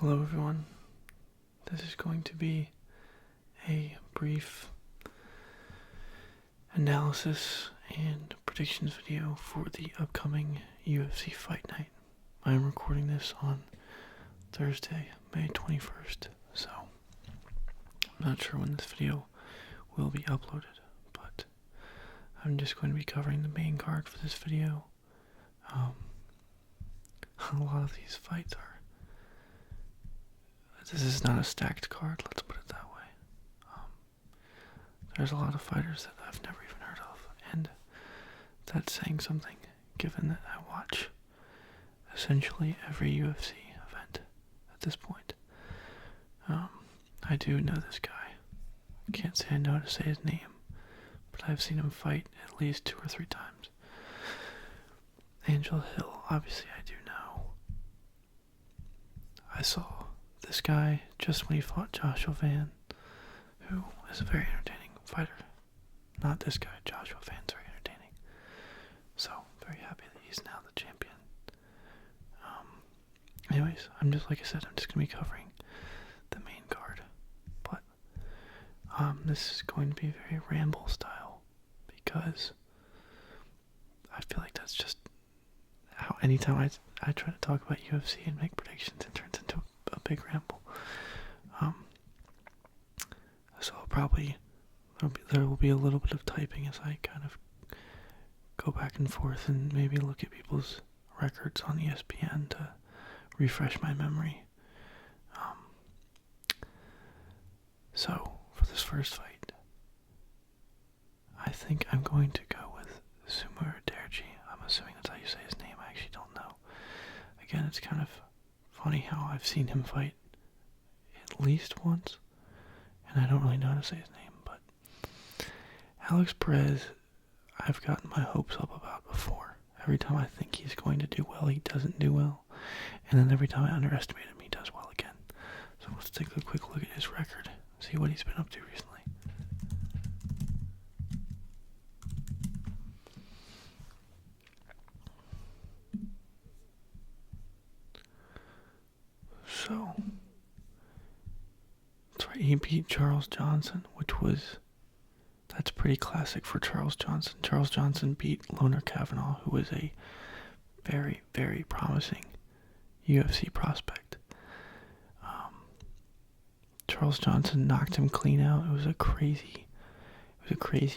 Hello everyone, this is going to be a brief analysis and predictions video for the upcoming UFC fight night. I am recording this on Thursday, May 21st, so I'm not sure when this video will be uploaded, but I'm just going to be covering the main card for this video. A lot of these fights are This is not a stacked card, let's put it that way. There's a lot of fighters that I've never even heard of, and that's saying something, given that I watch essentially every UFC event at this point. I do know this guy. I can't say I know how to say his name, but I've seen him fight at least 2 or 3 times. Angel Hill, obviously I do know. I saw this guy just when he fought Joshua Van, who is a very entertaining fighter. Not this guy, Joshua Van's very entertaining. So, very happy that he's now the champion. Anyways, I'm just going to be covering the main card. But, this is going to be very Ramble style, because I feel like that's just how anytime I try to talk about UFC and make predictions, it turns into a big ramble. So there will be a little bit of typing as I kind of go back and forth and maybe look at people's records on ESPN to refresh my memory. So for this first fight, I think I'm going to go with Sumur Derji. I'm assuming that's how you say his name. I actually don't know. Again, it's kind of funny how I've seen him fight at least once, and I don't really know how to say his name, but Alex Perez, I've gotten my hopes up about before. Every time I think he's going to do well, he doesn't do well, and then every time I underestimate him, he does well again. So let's take a quick look at his record, see what he's been up to recently. So, that's right, he beat Charles Johnson, that's pretty classic for Charles Johnson. Charles Johnson beat Loner Kavanaugh, who was a very, very promising UFC prospect. Charles Johnson knocked him clean out. It was a crazy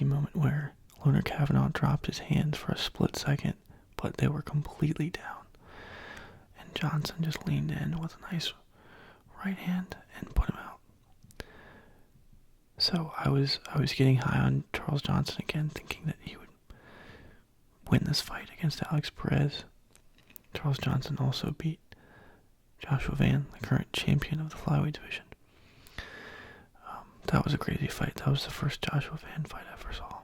moment where Loner Kavanaugh dropped his hands for a split second, but they were completely down. And Johnson just leaned in with a nice right hand and put him out. So I was getting high on Charles Johnson again, thinking that he would win this fight against Alex Perez. Charles Johnson also beat Joshua Van, the current champion of the flyweight division. That was a crazy fight. That was the first Joshua Van fight I ever saw.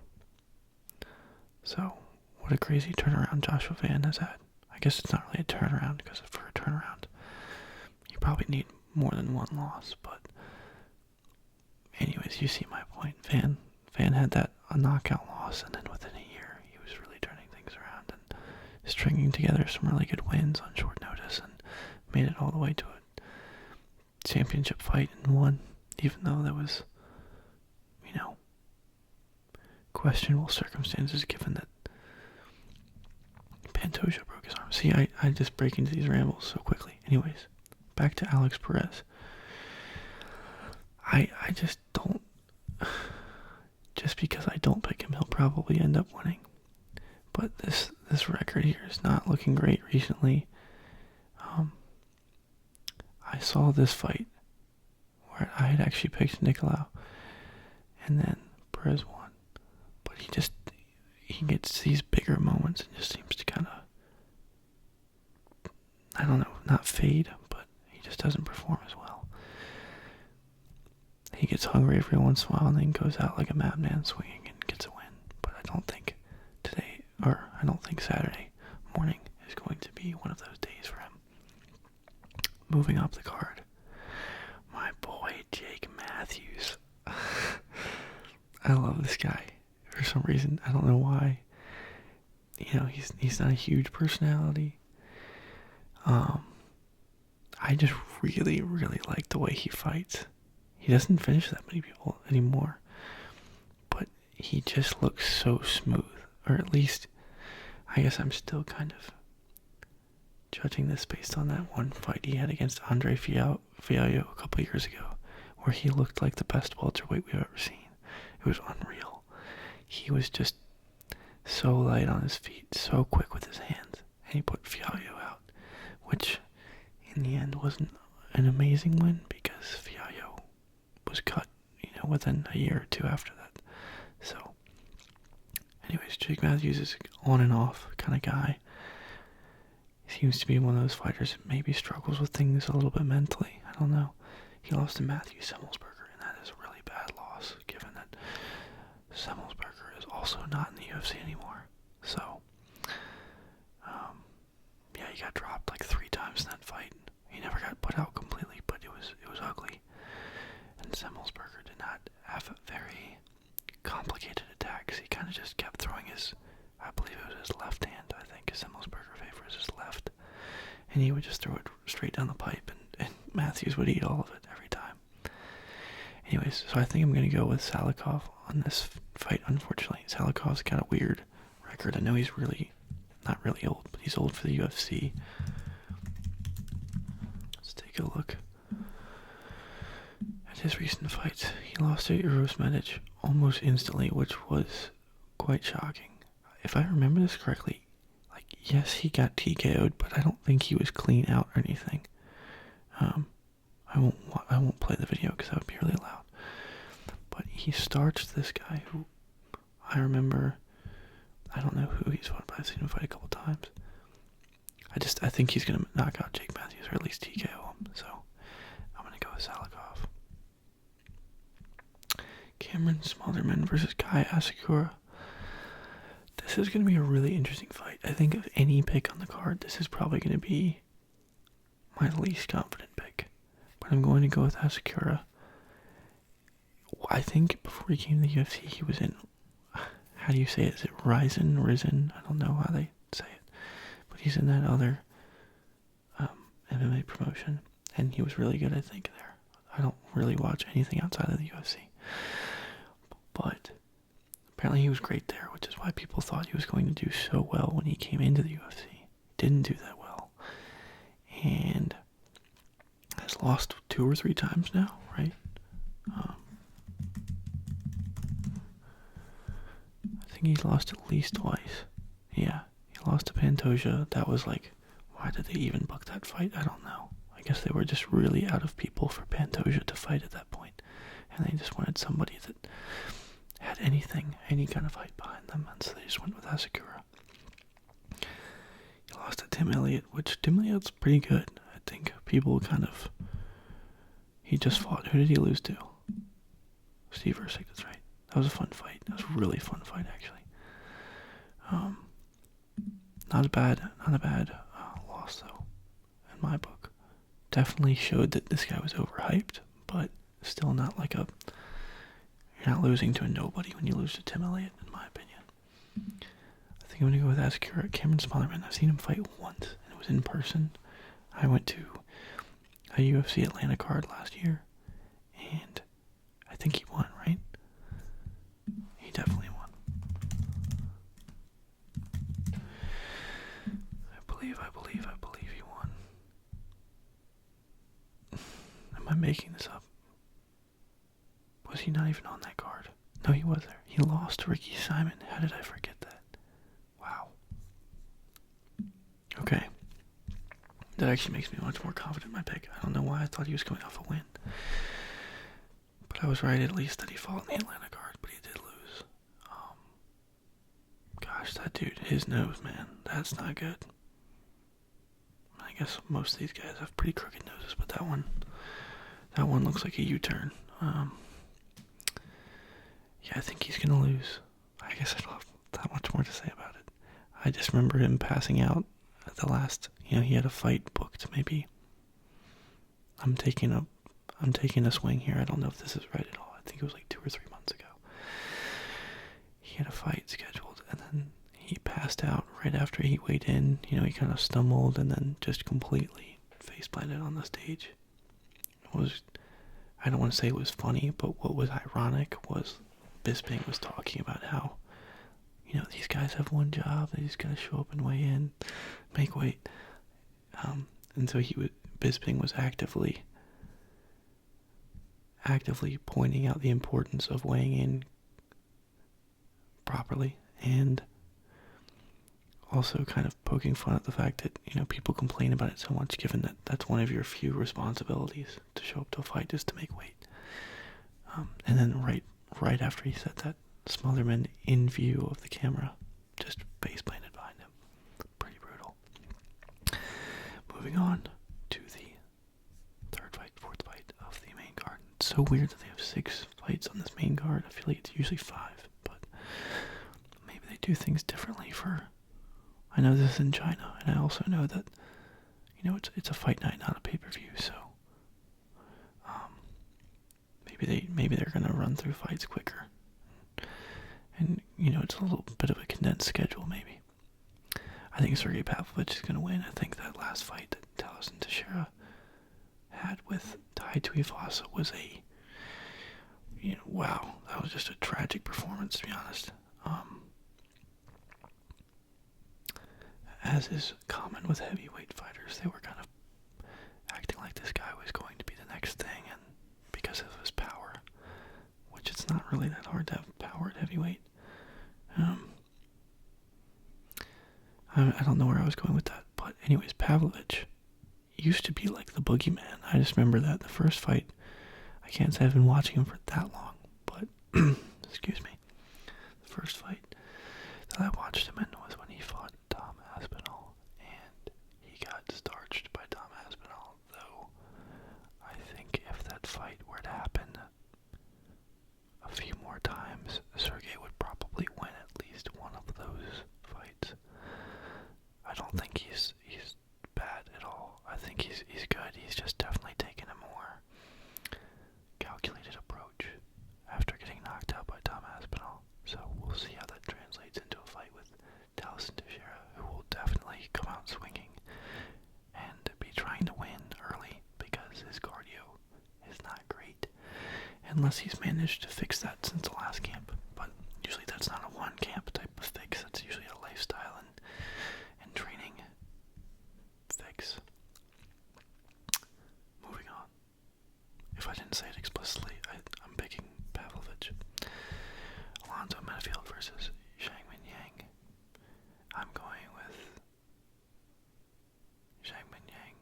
So, what a crazy turnaround Joshua Van has had. I guess it's not really a turnaround, because for a turnaround, you probably need more than one loss, but anyways, you see my point. Van had a knockout loss, and then within a year, he was really turning things around and stringing together some really good wins on short notice, and made it all the way to a championship fight and won, even though there was, questionable circumstances, given that Pantoja broke his arm. See, I just break into these rambles so quickly. Anyways, back to Alex Perez. I just don't, just because I don't pick him, he'll probably end up winning. But this record here is not looking great recently. I saw this fight where I had actually picked Nicolau, and then Perez won. But he gets these bigger moments and just seems to kind of, I don't know, not fade, but he just doesn't perform as well. He gets hungry every once in a while and then goes out like a madman swinging and gets a win. But I don't think Saturday morning is going to be one of those days for him. Moving up the card, my boy Jake Matthews. I love this guy for some reason. I don't know why. He's not a huge personality. I just really, really like the way he fights. He doesn't finish that many people anymore, but he just looks so smooth. Or at least, I guess I'm still kind of judging this based on that one fight he had against Andre Figueiredo a couple years ago, where he looked like the best welterweight we've ever seen. It was unreal. He was just so light on his feet, so quick with his hands, and he put Figueiredo out, which in the end wasn't an amazing win because Figueiredo was cut, within a year or two after that. So, anyways, Jake Matthews is on and off kind of guy. He seems to be one of those fighters that maybe struggles with things a little bit mentally. I don't know. He lost to Matthew Semmelsberger, and that is a really bad loss, given that Semmelsberger is also not in the UFC anymore. So, yeah, he got dropped like 3 times in that fight. He never got put out completely, but it was ugly. And Semmelsberger did not have very complicated attacks. He kind of just kept throwing I believe it was his left hand, I think. Semmelsberger favors his left. And he would just throw it straight down the pipe, and Matthews would eat all of it every time. Anyways, so I think I'm going to go with Salikov on this fight, unfortunately. Salikov's got a weird record. I know he's not really old, but he's old for the UFC. Let's take a look at his recent fights. He lost to Uros Medic almost instantly, which was quite shocking. If I remember this correctly, yes, he got TKO'd, but I don't think he was clean out or anything. I won't play the video because that would be really loud. But he starched this guy who I remember. I don't know who he's fought, but I've seen him fight a couple times. I think he's gonna knock out Jake Matthews or at least TKO him. So I'm gonna go with Salikov. Cameron Smotherman versus Kai Asakura. This is going to be a really interesting fight. I think of any pick on the card, this is probably going to be my least confident pick. But I'm going to go with Asakura. I think before he came to the UFC, he was in, how do you say it? Is it Risen? I don't know how they say it. But he's in that other MMA promotion. And he was really good, I think, there. I don't really watch anything outside of the UFC. But apparently he was great there, which is why people thought he was going to do so well when he came into the UFC. He didn't do that well. And has lost 2 or 3 times now, right? I think he's lost at least twice. Yeah, he lost to Pantoja. That was why did they even book that fight? I don't know. I guess they were just really out of people for Pantoja to fight at that point. And they just wanted somebody that had any kind of height behind them, and so they just went with Asakura. He lost to Tim Elliott, which Tim Elliott's pretty good. I think people he just fought. Who did he lose to? Steve Erceg, that's right. That was a fun fight. That was a really fun fight, actually. Not a bad loss, though, in my book. Definitely showed that this guy was overhyped, but still not you're not losing to a nobody when you lose to Tim Elliott, in my opinion. I think I'm going to go with Asakura. Cameron Smotherman, I've seen him fight once, and it was in person. I went to a UFC Atlanta card last year, and I think he won, right? He definitely won. I believe he won. Am I making this up? Was he not even on that card? No, he was there. He lost to Ricky Simon. How did I forget that? Wow. Okay. That actually makes me much more confident in my pick. I don't know why I thought he was coming off a win. But I was right at least that he fought in the Atlanta card, but he did lose. Gosh, that dude, his nose, man, that's not good. I guess most of these guys have pretty crooked noses, but that one looks like a U-turn. Yeah, I think he's gonna lose. I guess I don't have that much more to say about it. I just remember him passing out at the last, he had a fight booked, maybe. I'm taking a swing here. I don't know if this is right at all. I think it was 2 or 3 months ago. He had a fight scheduled, and then he passed out right after he weighed in. He kind of stumbled and then just completely face planted on the stage. I don't want to say it was funny, but what was ironic was Bisping was talking about how, these guys have one job, they just gotta show up and weigh in, make weight. And so Bisping was actively pointing out the importance of weighing in properly, and also kind of poking fun at the fact that, people complain about it so much, given that that's one of your few responsibilities, to show up to a fight is to make weight. And then right after he said that, Smotherman, in view of the camera, just face planted behind him. Pretty brutal. Moving on to the fourth fight of the main card. It's so weird that they have 6 fights on this main card. I feel like it's usually 5, but maybe they do things differently I know this is in China, and I also know that, it's a fight night, not a pay-per-view, so maybe they're gonna run through fights quicker. And, it's a little bit of a condensed schedule, maybe. I think Sergey Pavlovich is going to win. I think that last fight that Taliesin Teixeira had with Tai Tuivasa was wow, that was just a tragic performance, to be honest. As is common with heavyweight fighters, they were kind of acting like this guy was going to be the next thing, and because of his power, which it's not really that hard to have power at heavyweight. I don't know where I was going with that, but anyways, Pavlovich used to be like the boogeyman. I just remember that the first fight, I can't say I've been watching him for that long, but excuse me, the first fight that I watched him in was when he fought Tom Aspinall, and he got starched by Tom Aspinall, though I think if that fight were to happen a few more times, Sergey would probably win at least one of those fights. I don't think he's bad at all. I think he's good. He's just definitely taken a more calculated approach after getting knocked out by Tom Aspinall. So we'll see how that translates into a fight with Taliesin Teixeira, who will definitely come out swinging and be trying to win early because his cardio is not great, unless he's managed to fix that since the last camp. But usually that's not a one camp type of fix. That's usually a lifestyle and training fix. Moving on. If I didn't say it explicitly, I'm picking Pavlovich. Alonzo Menifield versus Xiangmin Yang. I'm going with Xiangmin Yang.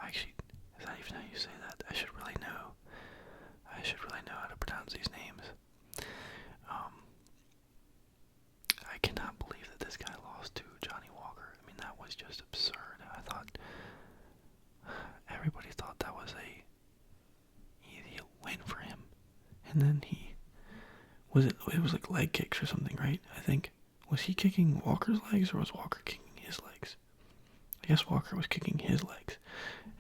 Actually, is that even how you say that? I should really know how to pronounce these names. I cannot believe that this guy lost to Johnny Walker. I mean, that was just absurd. Everybody thought that was a easy win for him. And then it was like leg kicks or something, right? I think. Was he kicking Walker's legs, or was Walker kicking his legs? I guess Walker was kicking his legs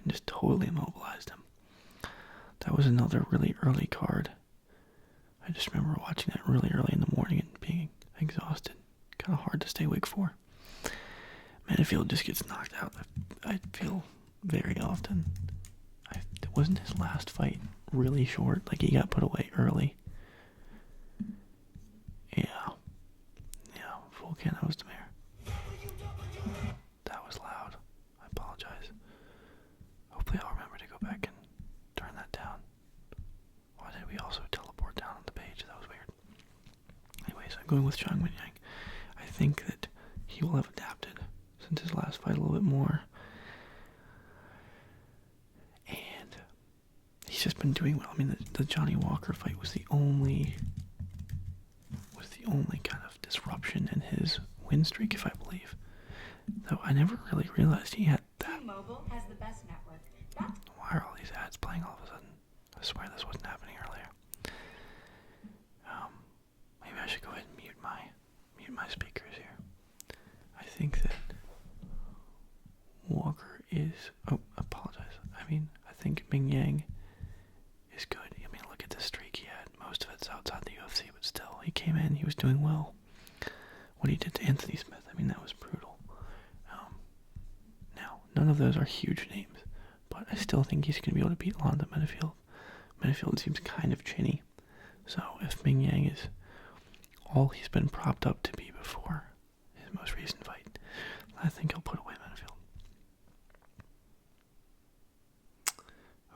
and just totally immobilized him. That was another really early card. I just remember watching that really early in the morning and being exhausted. Kind of hard to stay awake for. Menifield just gets knocked out, I feel, very often. Wasn't his last fight really short? Like, he got put away early. Yeah, full Volcano's the mayor. That was loud. I apologize. Hopefully I'll remember to go back and turn that down. Why did we also teleport down on the page? That was weird. Anyways, I'm going with Xiangmin Yang. I think that he will have adapted since his last fight a little bit more. And he's just been doing well. I mean, the Johnny Walker fight was the only kind of disruption in his win streak, if I believe. Though I never really realized he had that. T-Mobile has the best network. Why are all these ads playing all of a sudden? I swear this wasn't happening earlier. Maybe I should go ahead and mute my speakers here. I think that Walker is... Oh, apologize. I think Ming Yang is good. I mean, look at the streak he had. Most of it's outside the UFC, but still, he came in, he was doing well. What he did to Anthony Smith, that was brutal. Now, none of those are huge names, but I still think he's going to be able to beat Alonzo Menifield. Menifield seems kind of chinny. So if Ming Yang is all he's been propped up to be before his most recent fight, I think he'll put away Menifield.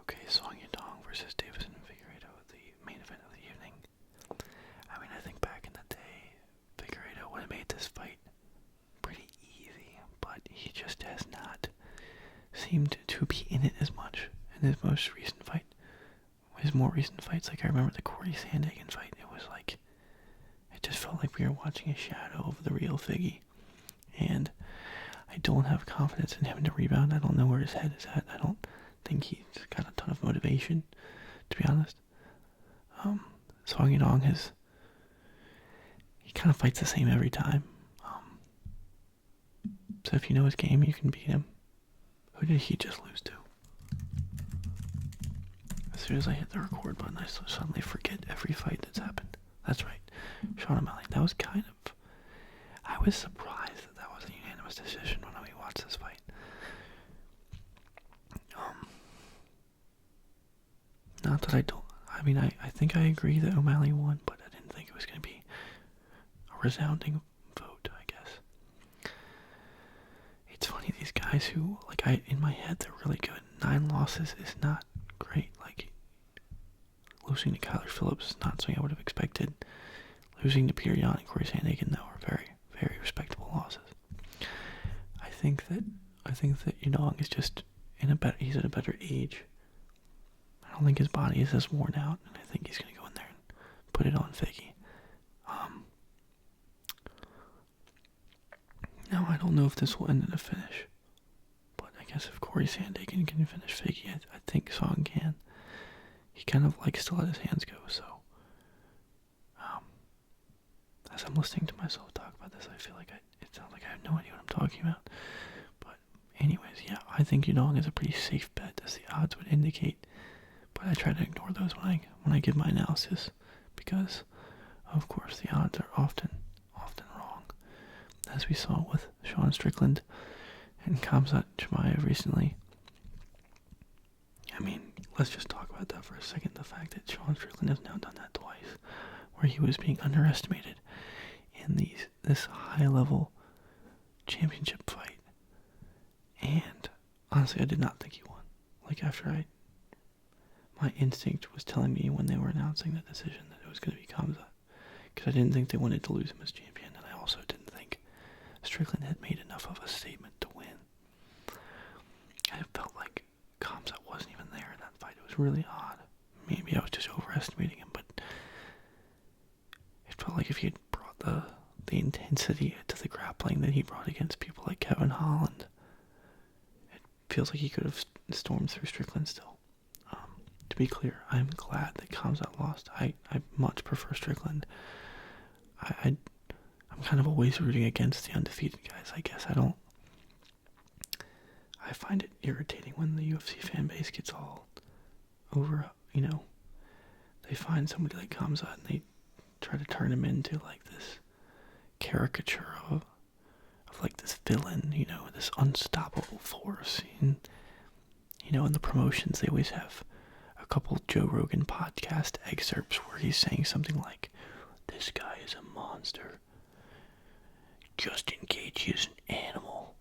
Okay, Song Yadong versus Davison Figueiredo, the main event of the evening. I mean, I think back in the day, Figueiredo would have made this fight pretty easy, but he just has not seemed to be in it as much in his most recent fight. His more recent fights, like I remember the Corey Sandhagen fight, it was like, it just felt like we were watching a shadow of the real Figgy. And I don't have confidence in him to rebound. I don't know where his head is at. I don't think he's got a ton of motivation, to be honest. Song Yadong he kind of fights the same every time. So if you know his game, you can beat him. Who did he just lose to? As soon as I hit the record button, I suddenly forget every fight that's happened. That's right, Sean O'Malley. That was kind of... I was surprised that was a unanimous decision when we watched this fight. Not that I don't... I mean, I think I agree that O'Malley won, but I didn't think it was going to be a resounding vote, I guess. It's funny, these guys who, like, in my head, they're really good. 9 losses is not great. Like, losing to Kyler Phillips is not something I would have expected. Losing to Peter Yan and Corey Sandhagen, though, are very, very respectable losses. I think that Yadong is just he's at a better age. I don't think his body is as worn out, and I think he's going to go in there and put it on Figgy. Now, I don't know if this will end in a finish, but I guess if Corey Sandhagen can finish Figgy, I think Song can. He kind of likes to let his hands go, so as I'm listening to myself talk about this, I feel like it sounds like I have no idea what I'm talking about. But anyways, yeah, I think Yadong is a pretty safe bet, as the odds would indicate. But I try to ignore those when I give my analysis, because of course the odds are often wrong, as we saw with Sean Strickland and Khamzat Chimaev recently. I mean, let's just talk about that for a second. The fact that Sean Strickland has now done that twice, where he was being underestimated in this high-level championship fight. And honestly, I did not think he won. Like, after my instinct was telling me when they were announcing the decision that it was going to be Khamzat, because I didn't think they wanted to lose him as champion, and I also didn't think Strickland had made enough of a statement to win. I felt like Khamzat wasn't even there in that fight. It was really odd. Maybe I was just overestimating him, but it felt like if he had brought the intensity to the grappling that he brought against people like Kevin Holland, it feels like he could have stormed through Strickland still. To be clear, I'm glad that Khamzat lost. I much prefer Strickland. I'm kind of always rooting against the undefeated guys, I guess. I find it irritating when the UFC fan base gets all over, they find somebody like Khamzat and they try to turn him into like this caricature of like this villain, this unstoppable force. And, in the promotions they always have a couple Joe Rogan podcast excerpts where he's saying something like, "This guy is a monster. Justin Gaethje is an animal."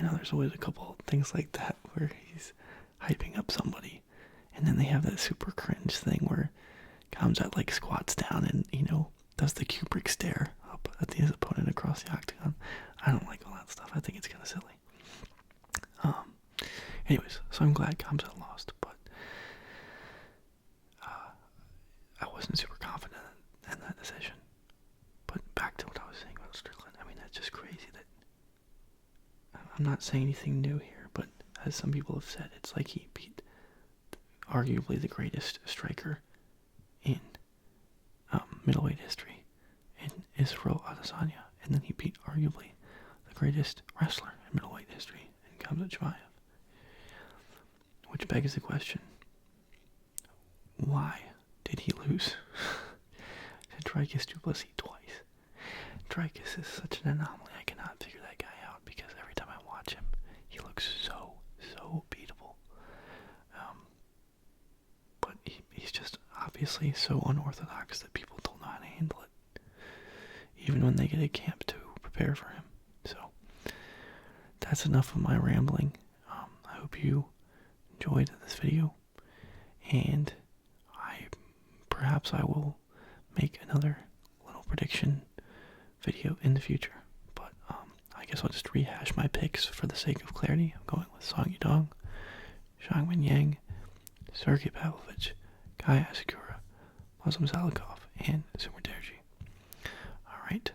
There's always a couple things like that where he's hyping up somebody. And then they have that super cringe thing where Khamzat like squats down and, does the Kubrick stare up at his opponent across the octagon. I don't like all that stuff. I think it's kind of silly. Anyways, so I'm glad Khamzat lost, but I wasn't super confident in that decision. But back to what I was saying about Strickland. I mean, that's just crazy that I'm not saying anything new here, but as some people have said, it's like he beat arguably the greatest striker in middleweight history in Israel Adesanya, and then he beat arguably the greatest wrestler in middleweight history in Khamzat Chimaev. Which begs the question, why did he lose to Dricus du Plessis twice? Dricus is such an anomaly. I cannot figure that guy out, because every time I watch him, he looks so beatable. obviously so unorthodox that people don't know how to handle it, even when they get a camp to prepare for him. So that's enough of my rambling. I hope you enjoyed this video, and perhaps I will make another little prediction video in the future. But I guess I'll just rehash my picks for the sake of clarity. I'm going with Song Yadong, Xiangmin Yang, Sergey Pavlovich, Kai Asakura, Muslim Salikov, and Sumer Derji. Alright,